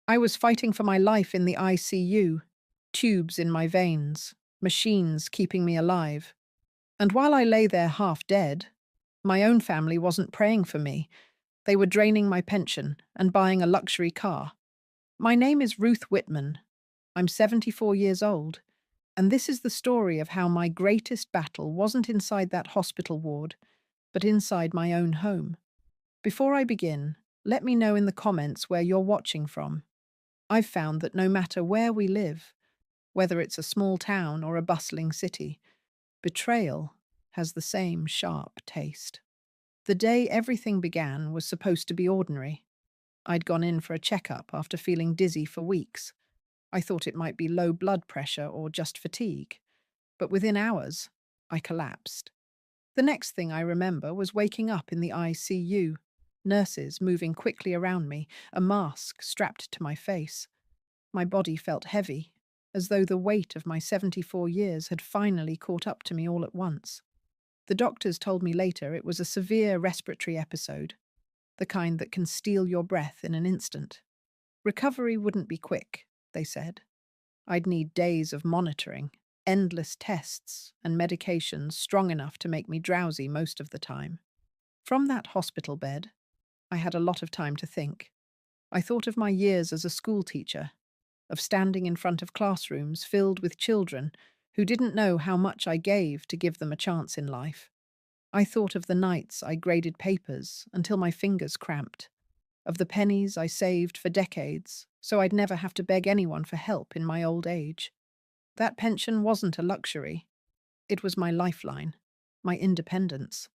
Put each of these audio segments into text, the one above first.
I was fighting for my life in the ICU, tubes in my veins, machines keeping me alive. And while I lay there half dead, my own family wasn't praying for me. They were draining my pension and buying a luxury car. My name is Ruth Whitman. I'm 74 years old, and this is the story of how my greatest battle wasn't inside that hospital ward, but inside my own home. Before I begin, let me know in the comments where you're watching from. I've found that no matter where we live, whether it's a small town or a bustling city, betrayal has the same sharp taste. The day everything began was supposed to be ordinary. I'd gone in for a checkup after feeling dizzy for weeks. I thought it might be low blood pressure or just fatigue. But within hours, I collapsed. The next thing I remember was waking up in the ICU, nurses moving quickly around me, a mask strapped to my face. My body felt heavy, as though the weight of my 74 years had finally caught up to me all at once. The doctors told me later it was a severe respiratory episode, the kind that can steal your breath in an instant. Recovery wouldn't be quick, they said. I'd need days of monitoring, endless tests, and medications strong enough to make me drowsy most of the time. From that hospital bed, I had a lot of time to think. I thought of my years as a school teacher, of standing in front of classrooms filled with children who didn't know how much I gave to give them a chance in life. I thought of the nights I graded papers until my fingers cramped, of the pennies I saved for decades so I'd never have to beg anyone for help in my old age. That pension wasn't a luxury. It was my lifeline, my independence.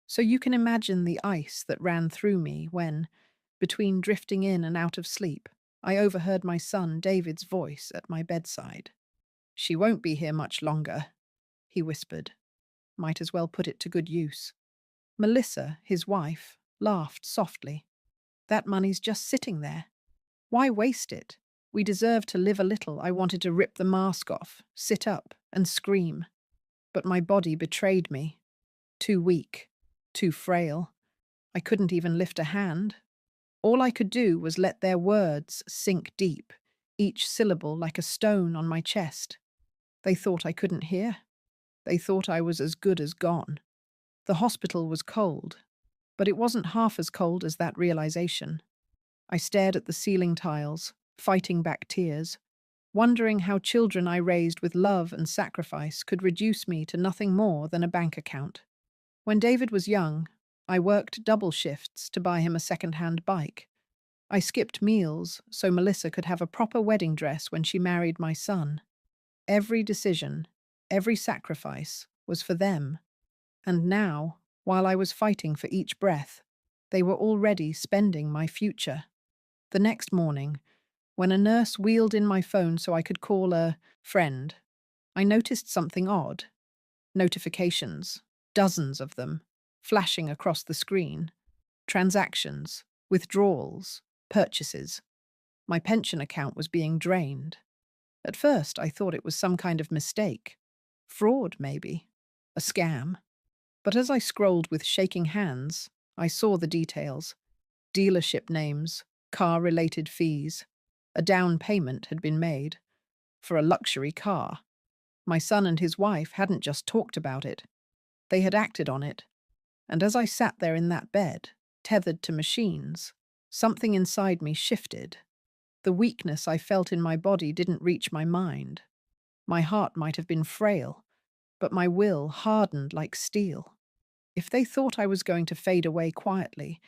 So you can imagine the ice that ran through me when, between drifting in and out of sleep, I overheard my son David's voice at my bedside. "She won't be here much longer," he whispered. Might as well put it to good use. Melissa, his wife, laughed softly. "That money's just sitting there. Why waste it? We deserve to live a little." I wanted to rip the mask off, sit up, and scream. But my body betrayed me. Too weak, too frail. I couldn't even lift a hand. All I could do was let their words sink deep, each syllable like a stone on my chest. They thought I couldn't hear. They thought I was as good as gone. The hospital was cold, but it wasn't half as cold as that realization. I stared at the ceiling tiles, fighting back tears, wondering how children I raised with love and sacrifice could reduce me to nothing more than a bank account. When David was young, I worked double shifts to buy him a second-hand bike. I skipped meals so Melissa could have a proper wedding dress when she married my son. Every decision, every sacrifice was for them. And now, while I was fighting for each breath, they were already spending my future. The next morning, when a nurse wheeled in my phone so I could call a friend, I noticed something odd. Notifications, dozens of them, flashing across the screen. Transactions, withdrawals, purchases. My pension account was being drained. At first, I thought it was some kind of mistake. Fraud, maybe. A scam. But as I scrolled with shaking hands, I saw the details. Dealership names, car-related fees. A down payment had been made. For a luxury car. My son and his wife hadn't just talked about it. They had acted on it. And as I sat there in that bed, tethered to machines, something inside me shifted. The weakness I felt in my body didn't reach my mind. My heart might have been frail, but my will hardened like steel. If they thought I was going to fade away quietly,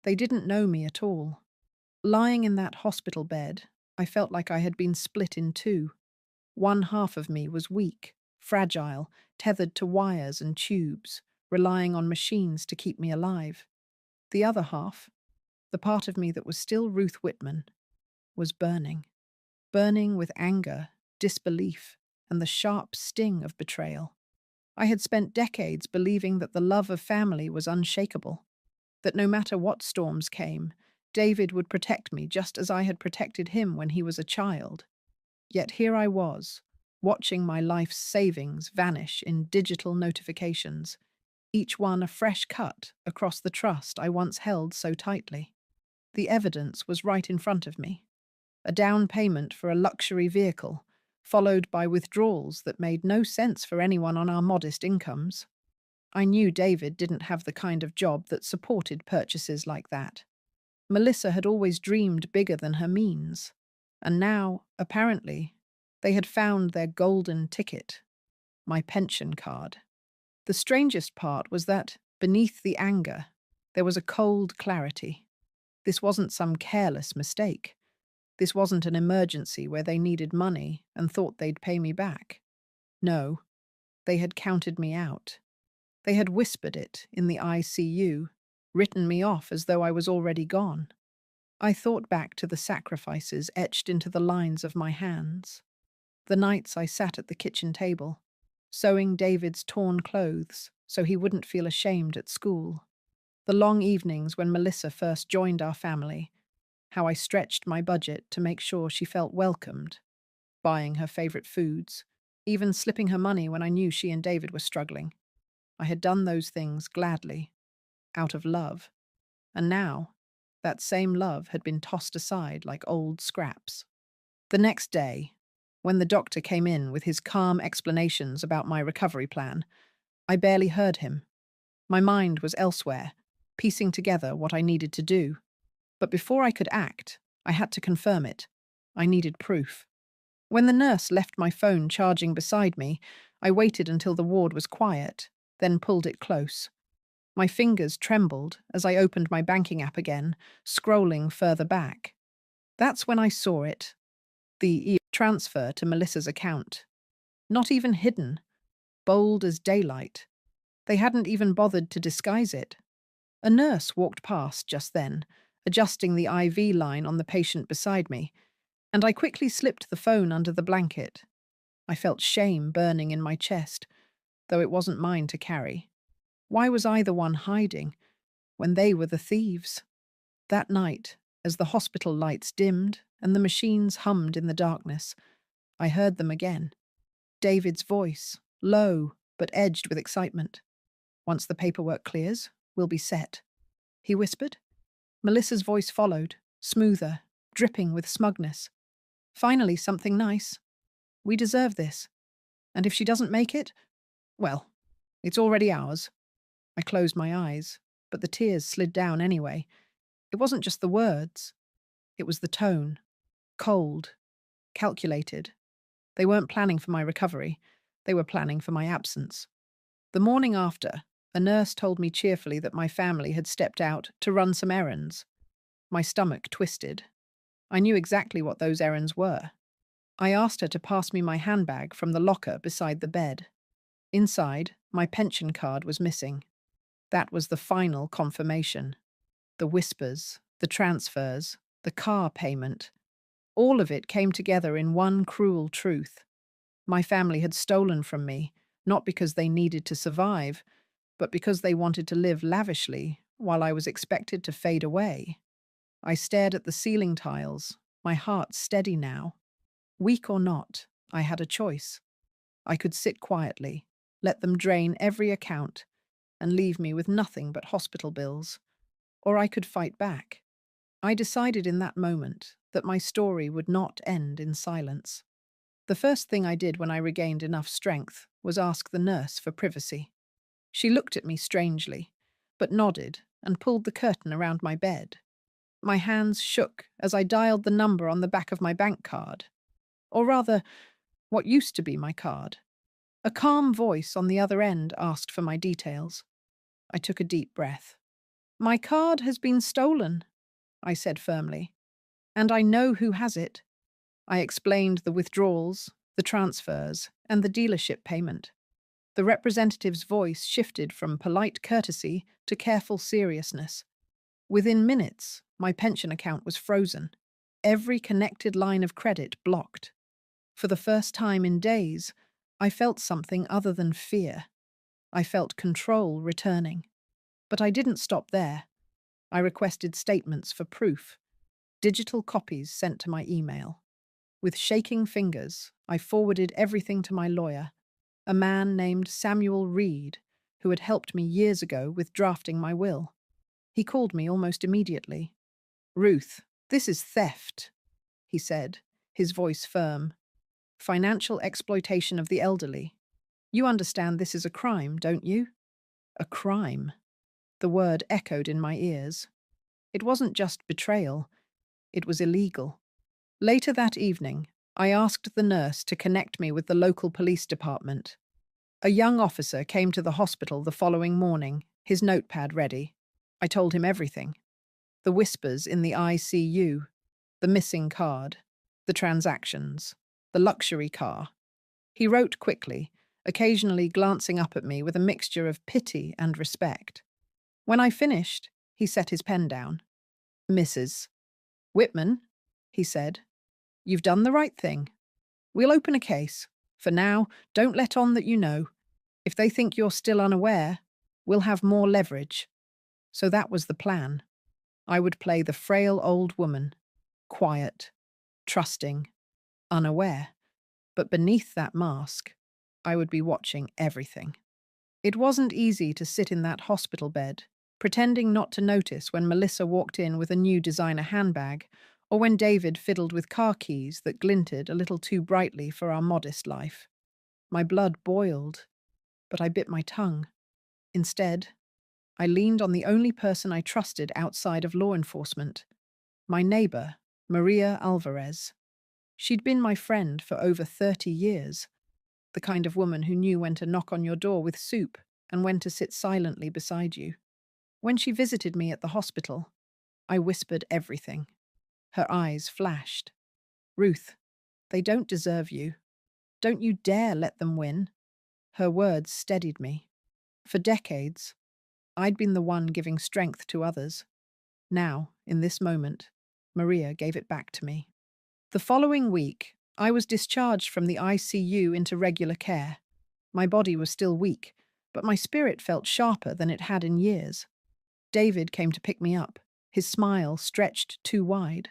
they didn't know me at all. Lying in that hospital bed, I felt like I had been split in two. One half of me was weak, fragile, tethered to wires and tubes, relying on machines to keep me alive. The other half, the part of me that was still Ruth Whitman, was burning. Burning with anger, disbelief, and the sharp sting of betrayal. I had spent decades believing that the love of family was unshakable, that no matter what storms came, David would protect me just as I had protected him when he was a child. Yet here I was, watching my life's savings vanish in digital notifications, each one a fresh cut across the trust I once held so tightly. The evidence was right in front of me. a down payment for a luxury vehicle, followed by withdrawals that made no sense for anyone on our modest incomes. I knew David didn't have the kind of job that supported purchases like that. Melissa had always dreamed bigger than her means. And now, apparently, they had found their golden ticket, my pension card. The strangest part was that, beneath the anger, there was a cold clarity. This wasn't some careless mistake. This wasn't an emergency where they needed money and thought they'd pay me back. No, they had counted me out. They had whispered it in the ICU, written me off as though I was already gone. I thought back to the sacrifices etched into the lines of my hands. The nights I sat at the kitchen table, sewing David's torn clothes so he wouldn't feel ashamed at school. The long evenings when Melissa first joined our family, how I stretched my budget to make sure she felt welcomed, buying her favorite foods, even slipping her money when I knew she and David were struggling. I had done those things gladly, out of love. And now, that same love had been tossed aside like old scraps. The next day, when the doctor came in with his calm explanations about my recovery plan, I barely heard him. My mind was elsewhere, piecing together what I needed to do. But before I could act, I had to confirm it. I needed proof. When the nurse left my phone charging beside me, I waited until the ward was quiet, then pulled it close. My fingers trembled as I opened my banking app again, scrolling further back. That's when I saw it. The transfer to Melissa's account. Not even hidden. Bold as daylight. They hadn't even bothered to disguise it. A nurse walked past just then, adjusting the IV line on the patient beside me, and I quickly slipped the phone under the blanket. I felt shame burning in my chest, though it wasn't mine to carry. Why was I the one hiding, when they were the thieves? That night, as the hospital lights dimmed and the machines hummed in the darkness, I heard them again. David's voice, low but edged with excitement. "Once the paperwork clears, we'll be set," he whispered. Melissa's voice followed, smoother, dripping with smugness. "Finally, something nice. We deserve this. And if she doesn't make it, well, it's already ours." I closed my eyes, but the tears slid down anyway. It wasn't just the words. It was the tone. Cold. Calculated. They weren't planning for my recovery. They were planning for my absence. The morning after, a nurse told me cheerfully that my family had stepped out to run some errands. My stomach twisted. I knew exactly what those errands were. I asked her to pass me my handbag from the locker beside the bed. Inside, my pension card was missing. That was the final confirmation. The whispers, the transfers, the car payment. All of it came together in one cruel truth. My family had stolen from me, not because they needed to survive, but because they wanted to live lavishly while I was expected to fade away. I stared at the ceiling tiles, my heart steady now. Weak or not, I had a choice. I could sit quietly, let them drain every account, and leave me with nothing but hospital bills. Or I could fight back. I decided in that moment that my story would not end in silence. The first thing I did when I regained enough strength was ask the nurse for privacy. She looked at me strangely, but nodded and pulled the curtain around my bed. My hands shook as I dialed the number on the back of my bank card. Or rather, what used to be my card. A calm voice on the other end asked for my details. I took a deep breath. "My card has been stolen," I said firmly. "And I know who has it." I explained the withdrawals, the transfers, and the dealership payment. The representative's voice shifted from polite courtesy to careful seriousness. Within minutes, my pension account was frozen. Every connected line of credit blocked. For the first time in days, I felt something other than fear. I felt control returning. But I didn't stop there. I requested statements for proof, digital copies sent to my email. With shaking fingers, I forwarded everything to my lawyer, a man named Samuel Reed, who had helped me years ago with drafting my will. He called me almost immediately. "Ruth, this is theft," he said, his voice firm. Financial exploitation of the elderly. You understand this is a crime, don't you? A crime. The word echoed in my ears. It wasn't just betrayal, it was illegal. Later that evening, I asked the nurse to connect me with the local police department. A young officer came to the hospital the following morning, his notepad ready. I told him everything. The whispers in the ICU, the missing card, the transactions, the luxury car. He wrote quickly, occasionally glancing up at me with a mixture of pity and respect. When I finished, he set his pen down. Mrs. Whitman, he said, you've done the right thing. We'll open a case. For now, don't let on that you know. If they think you're still unaware, we'll have more leverage. So that was the plan. I would play the frail old woman, quiet, trusting, unaware. But beneath that mask, I would be watching everything. It wasn't easy to sit in that hospital bed, pretending not to notice when Melissa walked in with a new designer handbag, or when David fiddled with car keys that glinted a little too brightly for our modest life. My blood boiled, but I bit my tongue. Instead, I leaned on the only person I trusted outside of law enforcement, my neighbor, Maria Alvarez. She'd been my friend for over 30 years, the kind of woman who knew when to knock on your door with soup and when to sit silently beside you. When she visited me at the hospital, I whispered everything. Her eyes flashed. Ruth, they don't deserve you. Don't you dare let them win. Her words steadied me. For decades, I'd been the one giving strength to others. Now, in this moment, Maria gave it back to me. The following week, I was discharged from the ICU into regular care. My body was still weak, but my spirit felt sharper than it had in years. David came to pick me up, his smile stretched too wide.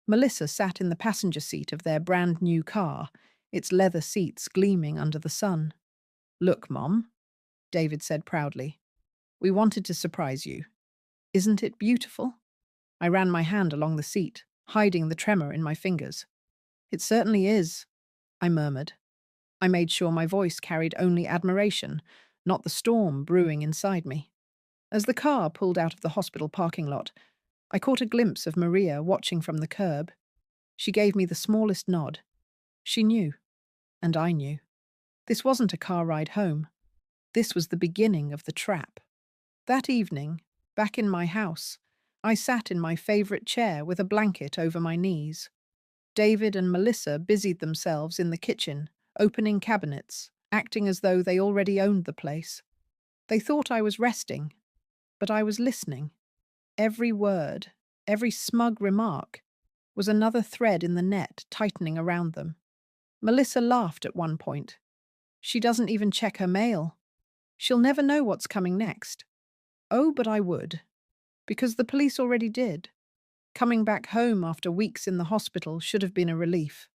Melissa sat in the passenger seat of their brand new car, its leather seats gleaming under the sun. Look, Mom, David said proudly. We wanted to surprise you. Isn't it beautiful? I ran my hand along the seat, hiding the tremor in my fingers. It certainly is, I murmured. I made sure my voice carried only admiration, not the storm brewing inside me. As the car pulled out of the hospital parking lot, I caught a glimpse of Maria watching from the curb. She gave me the smallest nod. She knew, and I knew. This wasn't a car ride home. This was the beginning of the trap. That evening, back in my house, I sat in my favorite chair with a blanket over my knees. David and Melissa busied themselves in the kitchen, opening cabinets, acting as though they already owned the place. They thought I was resting, but I was listening. Every word, every smug remark, was another thread in the net tightening around them. Melissa laughed at one point. She doesn't even check her mail. She'll never know what's coming next. Oh, but I would. Because the police already did. Coming back home after weeks in the hospital should have been a relief.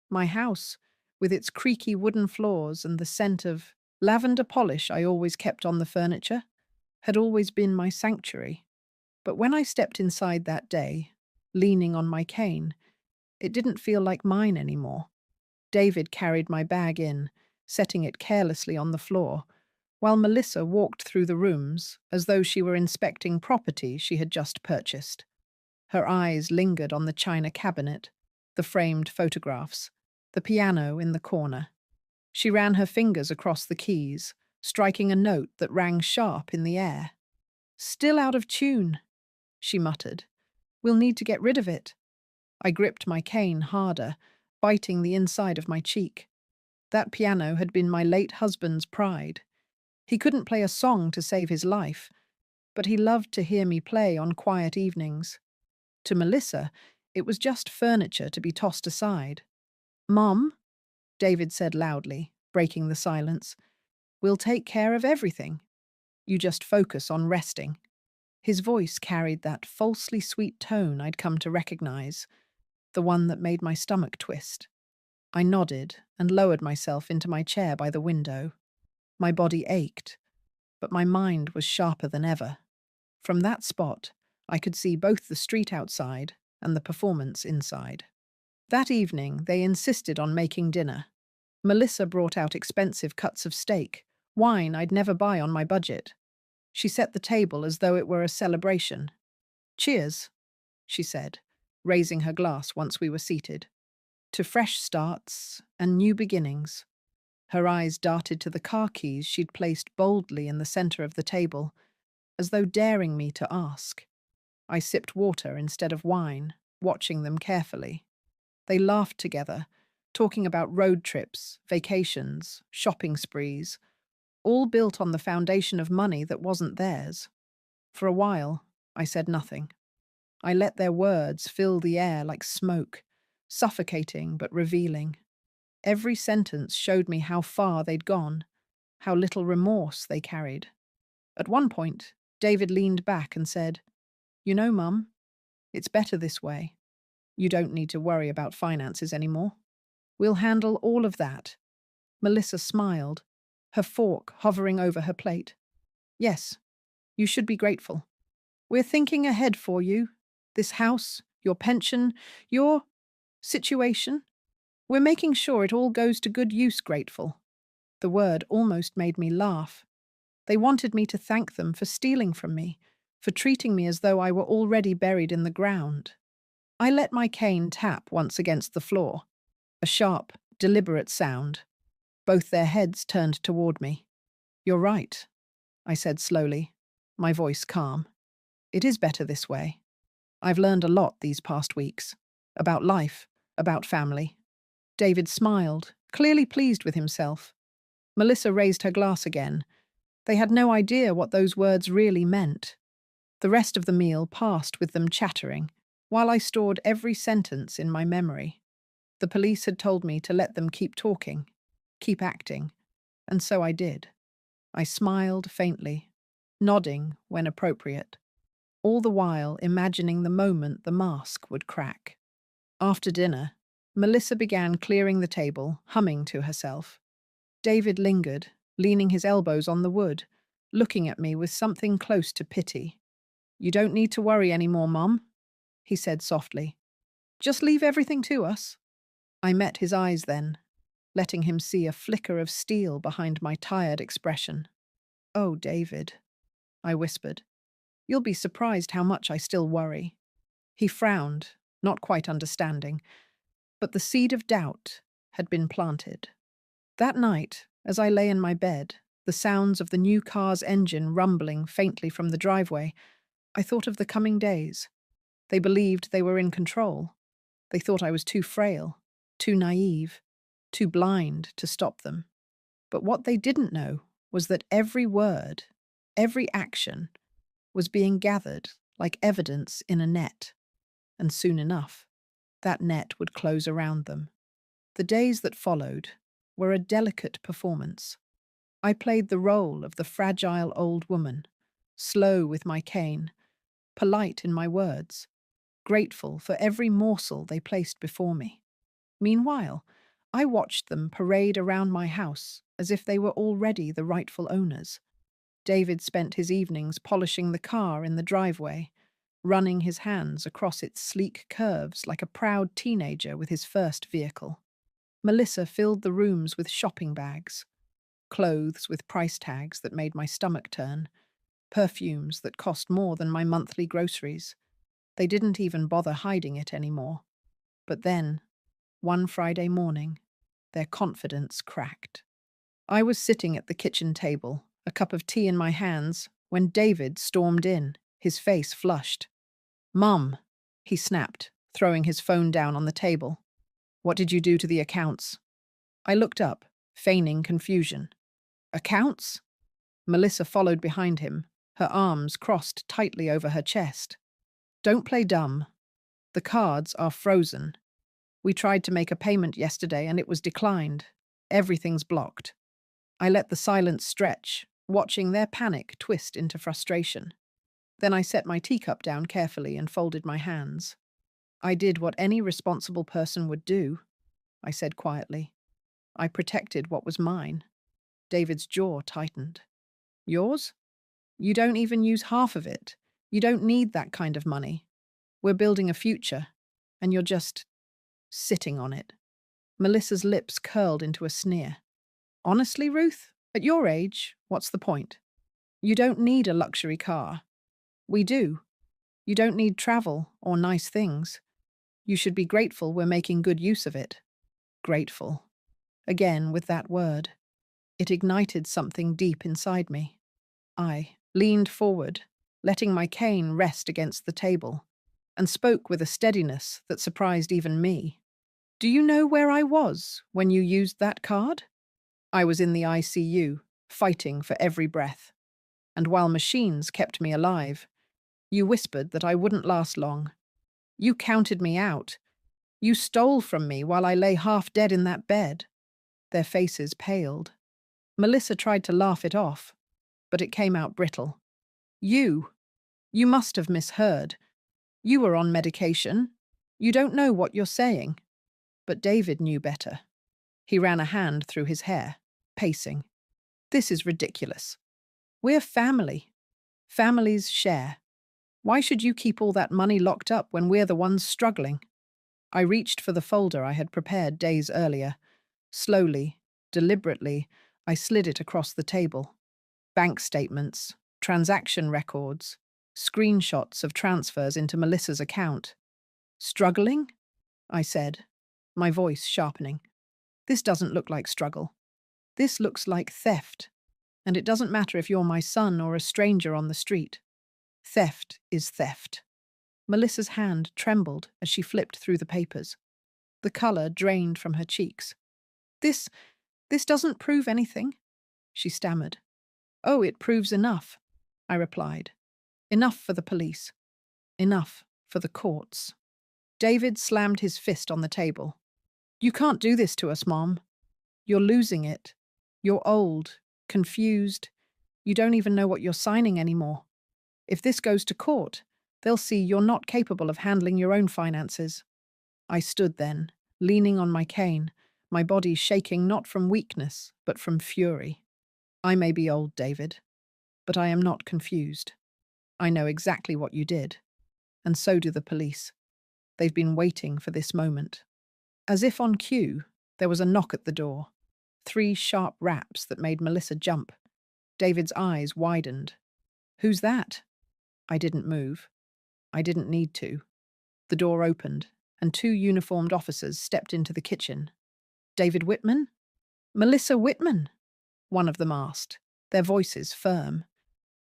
My house, with its creaky wooden floors and the scent of lavender polish I always kept on the furniture, had always been my sanctuary. But when I stepped inside that day, leaning on my cane, it didn't feel like mine anymore. David carried my bag in, setting it carelessly on the floor, while Melissa walked through the rooms as though she were inspecting property she had just purchased. Her eyes lingered on the china cabinet, the framed photographs, the piano in the corner. She ran her fingers across the keys, striking a note that rang sharp in the air. Still out of tune, she muttered. We'll need to get rid of it. I gripped my cane harder, biting the inside of my cheek. That piano had been my late husband's pride. He couldn't play a song to save his life, but he loved to hear me play on quiet evenings. To Melissa, it was just furniture to be tossed aside. Mom, David said loudly, breaking the silence, we'll take care of everything. You just focus on resting. His voice carried that falsely sweet tone I'd come to recognize, the one that made my stomach twist. I nodded and lowered myself into my chair by the window. My body ached, but my mind was sharper than ever. From that spot, I could see both the street outside and the performance inside. That evening, they insisted on making dinner. Melissa brought out expensive cuts of steak, wine I'd never buy on my budget. She set the table as though it were a celebration. "Cheers," she said, raising her glass once we were seated. "To fresh starts and new beginnings." Her eyes darted to the car keys she'd placed boldly in the center of the table, as though daring me to ask. I sipped water instead of wine, watching them carefully. They laughed together, talking about road trips, vacations, shopping sprees, all built on the foundation of money that wasn't theirs. For a while, I said nothing. I let their words fill the air like smoke, suffocating but revealing. Every sentence showed me how far they'd gone, how little remorse they carried. At one point, David leaned back and said, "You know, Mum, it's better this way. You don't need to worry about finances anymore. We'll handle all of that." Melissa smiled, her fork hovering over her plate. "Yes, you should be grateful. We're thinking ahead for you. This house, your pension, your situation. We're making sure it all goes to good use, grateful." The word almost made me laugh. They wanted me to thank them for stealing from me, for treating me as though I were already buried in the ground. I let my cane tap once against the floor, a sharp, deliberate sound. Both their heads turned toward me. "You're right," I said slowly, my voice calm. "It is better this way. I've learned a lot these past weeks. About life, about family." David smiled, clearly pleased with himself. Melissa raised her glass again. They had no idea what those words really meant. The rest of the meal passed with them chattering, while I stored every sentence in my memory. The police had told me to let them keep talking, keep acting, and so I did. I smiled faintly, nodding when appropriate, all the while imagining the moment the mask would crack. After dinner, Melissa began clearing the table, humming to herself. David lingered, leaning his elbows on the wood, looking at me with something close to pity. "You don't need to worry any more, Mum," he said softly. "Just leave everything to us." I met his eyes then, letting him see a flicker of steel behind my tired expression. "Oh, David," I whispered, "you'll be surprised how much I still worry." He frowned, not quite understanding, but the seed of doubt had been planted. That night, as I lay in my bed, the sounds of the new car's engine rumbling faintly from the driveway, I thought of the coming days. They believed they were in control. They thought I was too frail, too naive, too blind to stop them. But what they didn't know was that every word, every action, was being gathered like evidence in a net. And soon enough, that net would close around them. The days that followed were a delicate performance. I played the role of the fragile old woman, slow with my cane, polite in my words, grateful for every morsel they placed before me. Meanwhile, I watched them parade around my house as if they were already the rightful owners. David spent his evenings polishing the car in the driveway, running his hands across its sleek curves like a proud teenager with his first vehicle. Melissa filled the rooms with shopping bags, clothes with price tags that made my stomach turn, perfumes that cost more than my monthly groceries. They didn't even bother hiding it anymore. But then, one Friday morning, their confidence cracked. I was sitting at the kitchen table, a cup of tea in my hands, when David stormed in, his face flushed. "Mum," he snapped, throwing his phone down on the table. "What did you do to the accounts?" I looked up, feigning confusion. "Accounts?" Melissa followed behind him, her arms crossed tightly over her chest. "Don't play dumb. The cards are frozen. We tried to make a payment yesterday and it was declined. Everything's blocked." I let the silence stretch, watching their panic twist into frustration. Then I set my teacup down carefully and folded my hands. "I did what any responsible person would do," I said quietly. "I protected what was mine." David's jaw tightened. "Yours? You don't even use half of it. You don't need that kind of money. We're building a future, and you're just sitting on it. Melissa's lips curled into a sneer. Honestly, Ruth, at your age, what's the point? You don't need a luxury car. We do. You don't need travel or nice things. You should be grateful we're making good use of it. Grateful. Again, with that word. It ignited something deep inside me. I leaned forward, letting my cane rest against the table, and spoke with a steadiness that surprised even me. Do you know where I was when you used that card? I was in the ICU, fighting for every breath. And while machines kept me alive, you whispered that I wouldn't last long. You counted me out. You stole from me while I lay half dead in that bed. Their faces paled. Melissa tried to laugh it off, but it came out brittle. You must have misheard. You were on medication. You don't know what you're saying. But David knew better. He ran a hand through his hair, pacing. This is ridiculous. We're family. Families share. Why should you keep all that money locked up when we're the ones struggling? I reached for the folder I had prepared days earlier. Slowly, deliberately, I slid it across the table. Bank statements, transaction records, screenshots of transfers into Melissa's account. Struggling? I said, my voice sharpening. This doesn't look like struggle. This looks like theft. And it doesn't matter if you're my son or a stranger on the street. Theft is theft. Melissa's hand trembled as she flipped through the papers. The color drained from her cheeks. This doesn't prove anything, she stammered. Oh, it proves enough, I replied. Enough for the police. Enough for the courts. David slammed his fist on the table. You can't do this to us, Mom. You're losing it. You're old, confused. You don't even know what you're signing anymore. If this goes to court, they'll see you're not capable of handling your own finances. I stood then, leaning on my cane, my body shaking not from weakness, but from fury. I may be old, David, but I am not confused. I know exactly what you did, and so do the police. They've been waiting for this moment. As if on cue, there was a knock at the door. 3 sharp raps that made Melissa jump. David's eyes widened. Who's that? I didn't move. I didn't need to. The door opened, and 2 uniformed officers stepped into the kitchen. David Whitman? Melissa Whitman? One of them asked, their voices firm.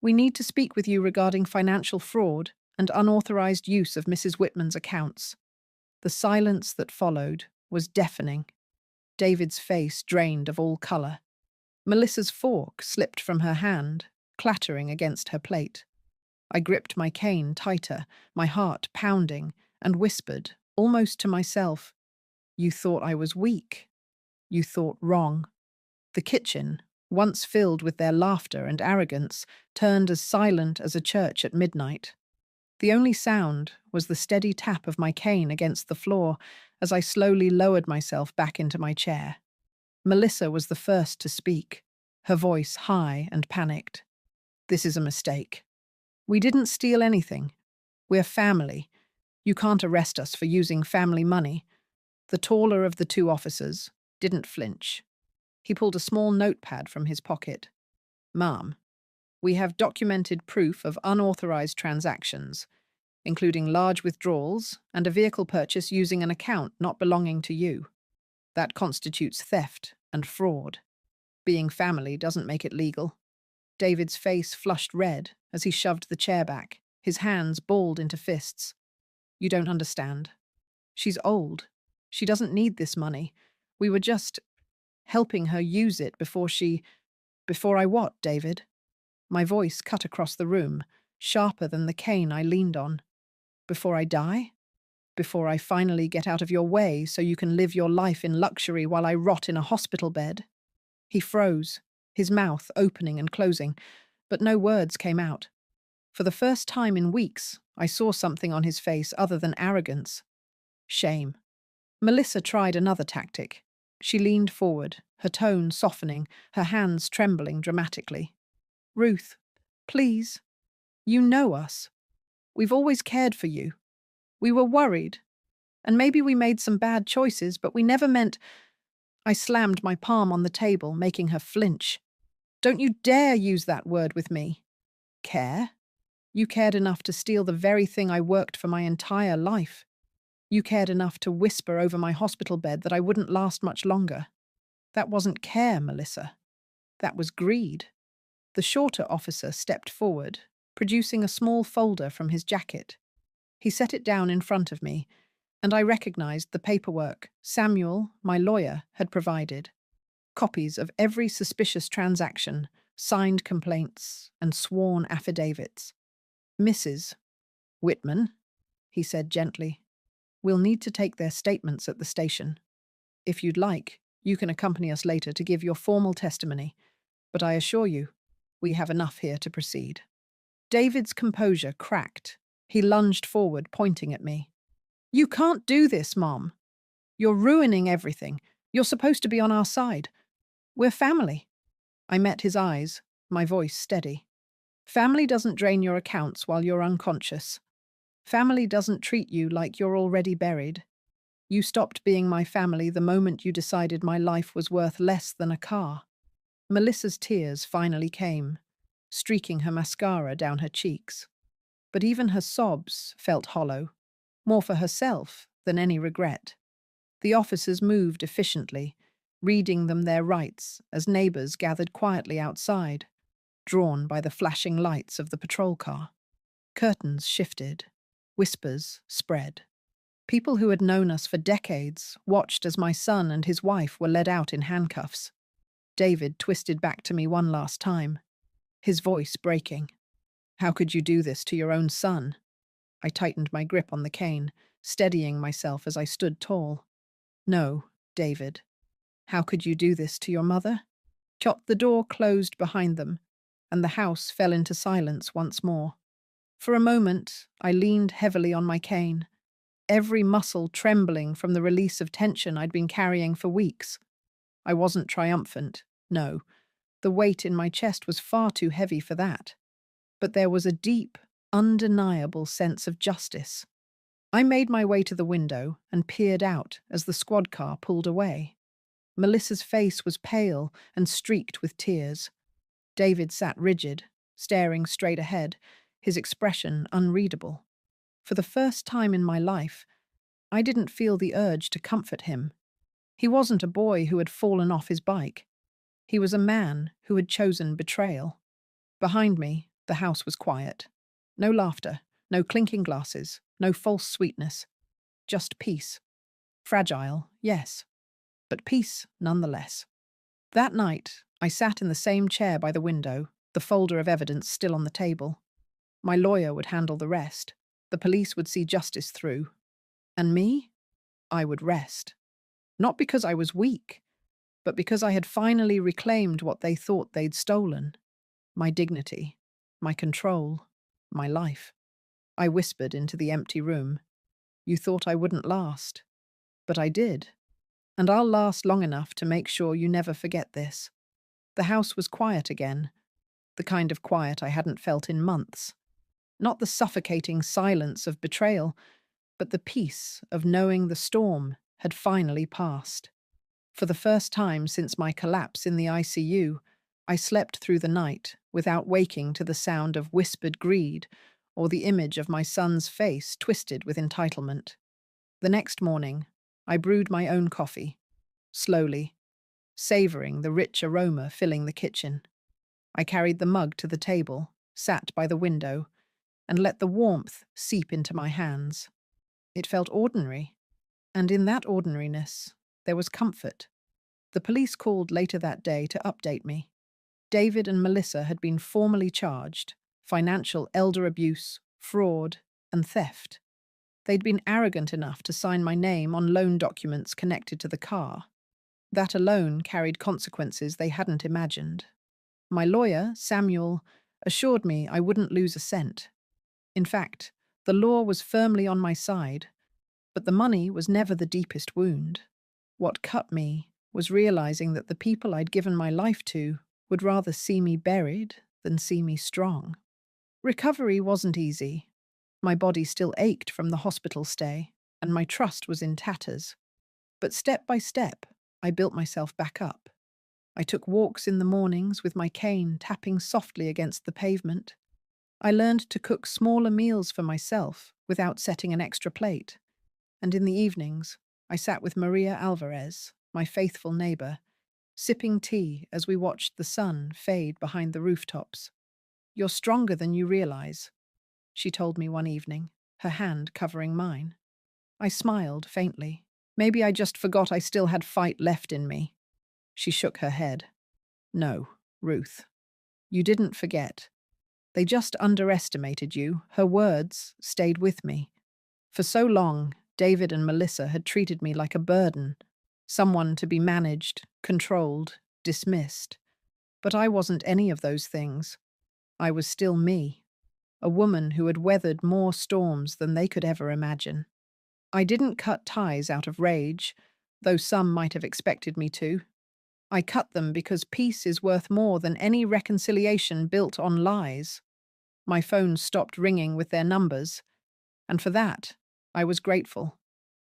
We need to speak with you regarding financial fraud and unauthorized use of Mrs. Whitman's accounts. The silence that followed was deafening. David's face drained of all color. Melissa's fork slipped from her hand, clattering against her plate. I gripped my cane tighter, my heart pounding, and whispered, almost to myself, You thought I was weak. You thought wrong. The kitchen, once filled with their laughter and arrogance, turned as silent as a church at midnight. The only sound was the steady tap of my cane against the floor as I slowly lowered myself back into my chair. Melissa was the first to speak, her voice high and panicked. This is a mistake. We didn't steal anything. We're family. You can't arrest us for using family money. The taller of the 2 officers didn't flinch. He pulled a small notepad from his pocket. Ma'am, we have documented proof of unauthorized transactions, including large withdrawals and a vehicle purchase using an account not belonging to you. That constitutes theft and fraud. Being family doesn't make it legal. David's face flushed red as he shoved the chair back, his hands balled into fists. You don't understand. She's old. She doesn't need this money. We were just helping her use it before I what, David? My voice cut across the room, sharper than the cane I leaned on. Before I die? Before I finally get out of your way so you can live your life in luxury while I rot in a hospital bed? He froze, his mouth opening and closing, but no words came out. For the first time in weeks, I saw something on his face other than arrogance. Shame. Melissa tried another tactic. She leaned forward, her tone softening, her hands trembling dramatically. Ruth, please. You know us. We've always cared for you. We were worried. And maybe we made some bad choices, but we never meant. I slammed my palm on the table, making her flinch. Don't you dare use that word with me. Care? You cared enough to steal the very thing I worked for my entire life. You cared enough to whisper over my hospital bed that I wouldn't last much longer. That wasn't care, Melissa. That was greed. The shorter officer stepped forward, producing a small folder from his jacket. He set it down in front of me, and I recognized the paperwork Samuel, my lawyer, had provided. Copies of every suspicious transaction, signed complaints, and sworn affidavits. Mrs. Whitman, he said gently, we'll need to take their statements at the station. If you'd like, you can accompany us later to give your formal testimony, but I assure you, we have enough here to proceed. David's composure cracked. He lunged forward, pointing at me. You can't do this, Mom. You're ruining everything. You're supposed to be on our side. We're family. I met his eyes, my voice steady. Family doesn't drain your accounts while you're unconscious. Family doesn't treat you like you're already buried. You stopped being my family the moment you decided my life was worth less than a car. Melissa's tears finally came, streaking her mascara down her cheeks. But even her sobs felt hollow, more for herself than any regret. The officers moved efficiently, reading them their rights as neighbors gathered quietly outside, drawn by the flashing lights of the patrol car. Curtains shifted, whispers spread. People who had known us for decades watched as my son and his wife were led out in handcuffs. David twisted back to me one last time, his voice breaking. How could you do this to your own son? I tightened my grip on the cane, steadying myself as I stood tall. No, David. How could you do this to your mother? Chop. The door closed behind them, and the house fell into silence once more. For a moment, I leaned heavily on my cane, every muscle trembling from the release of tension I'd been carrying for weeks. I wasn't triumphant, no. The weight in my chest was far too heavy for that. But there was a deep, undeniable sense of justice. I made my way to the window and peered out as the squad car pulled away. Melissa's face was pale and streaked with tears. David sat rigid, staring straight ahead, his expression unreadable. For the first time in my life, I didn't feel the urge to comfort him. He wasn't a boy who had fallen off his bike. He was a man who had chosen betrayal. Behind me, the house was quiet. No laughter, no clinking glasses, no false sweetness. Just peace. Fragile, yes, but peace nonetheless. That night, I sat in the same chair by the window, the folder of evidence still on the table. My lawyer would handle the rest. The police would see justice through. And me? I would rest. Not because I was weak, but because I had finally reclaimed what they thought they'd stolen. My dignity, my control, my life. I whispered into the empty room. You thought I wouldn't last. But I did. And I'll last long enough to make sure you never forget this. The house was quiet again, the kind of quiet I hadn't felt in months. Not the suffocating silence of betrayal, but the peace of knowing the storm had finally passed. For the first time since my collapse in the ICU, I slept through the night without waking to the sound of whispered greed or the image of my son's face twisted with entitlement. The next morning, I brewed my own coffee, slowly, savoring the rich aroma filling the kitchen. I carried the mug to the table, sat by the window, and let the warmth seep into my hands. It felt ordinary, and in that ordinariness, there was comfort. The police called later that day to update me. David and Melissa had been formally charged, financial elder abuse, fraud, and theft. They'd been arrogant enough to sign my name on loan documents connected to the car. That alone carried consequences they hadn't imagined. My lawyer, Samuel, assured me I wouldn't lose a cent. In fact, the law was firmly on my side, but the money was never the deepest wound. What cut me was realizing that the people I'd given my life to would rather see me buried than see me strong. Recovery wasn't easy. My body still ached from the hospital stay. and my trust was in tatters. But step by step, I built myself back up. I took walks in the mornings with my cane tapping softly against the pavement. I learned to cook smaller meals for myself without setting an extra plate. And in the evenings, I sat with Maria Alvarez, my faithful neighbor, sipping tea as we watched the sun fade behind the rooftops. "You're stronger than you realize," she told me one evening, her hand covering mine. I smiled faintly. Maybe I just forgot I still had fight left in me. She shook her head. "No, Ruth, you didn't forget. They just underestimated you." Her words stayed with me. For so long, David and Melissa had treated me like a burden, someone to be managed, controlled, dismissed. But I wasn't any of those things. I was still me, a woman who had weathered more storms than they could ever imagine. I didn't cut ties out of rage, though some might have expected me to. I cut them because peace is worth more than any reconciliation built on lies. My phone stopped ringing with their numbers, and for that, I was grateful.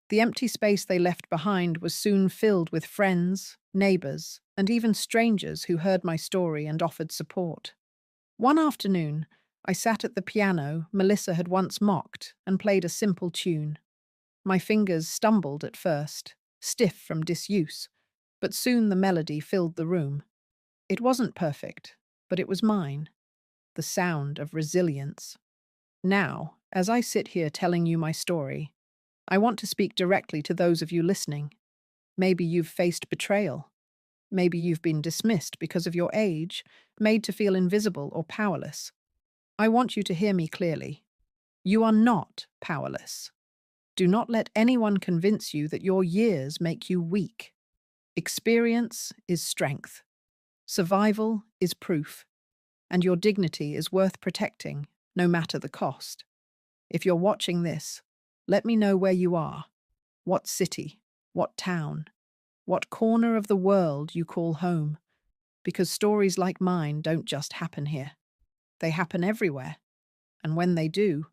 The empty space they left behind was soon filled with friends, neighbors, and even strangers who heard my story and offered support. One afternoon, I sat at the piano Melissa had once mocked and played a simple tune. My fingers stumbled at first, stiff from disuse, but soon the melody filled the room. It wasn't perfect, but it was mine, the sound of resilience. Now, as I sit here telling you my story, I want to speak directly to those of you listening. Maybe you've faced betrayal. Maybe you've been dismissed because of your age, made to feel invisible or powerless. I want you to hear me clearly. You are not powerless. Do not let anyone convince you that your years make you weak. Experience is strength. Survival is proof. And your dignity is worth protecting, no matter the cost. If you're watching this, let me know where you are. What city? What town? What corner of the world you call home? Because stories like mine don't just happen here. They happen everywhere. And when they do,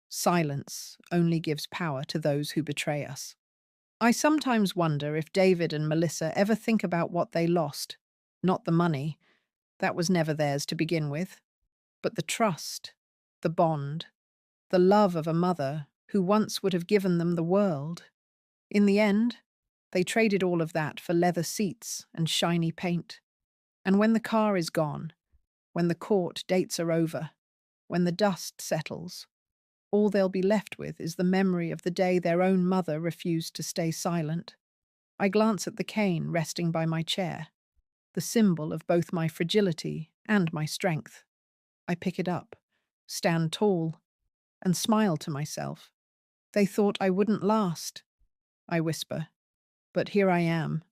silence only gives power to those who betray us. I sometimes wonder if David and Melissa ever think about what they lost. Not the money, that was never theirs to begin with, but the trust, the bond, the love of a mother who once would have given them the world. In the end, they traded all of that for leather seats and shiny paint. And when the car is gone, when the court dates are over, when the dust settles, all they'll be left with is the memory of the day their own mother refused to stay silent. I glance at the cane resting by my chair, the symbol of both my fragility and my strength. I pick it up, stand tall, and smile to myself. "They thought I wouldn't last," I whisper, "but here I am,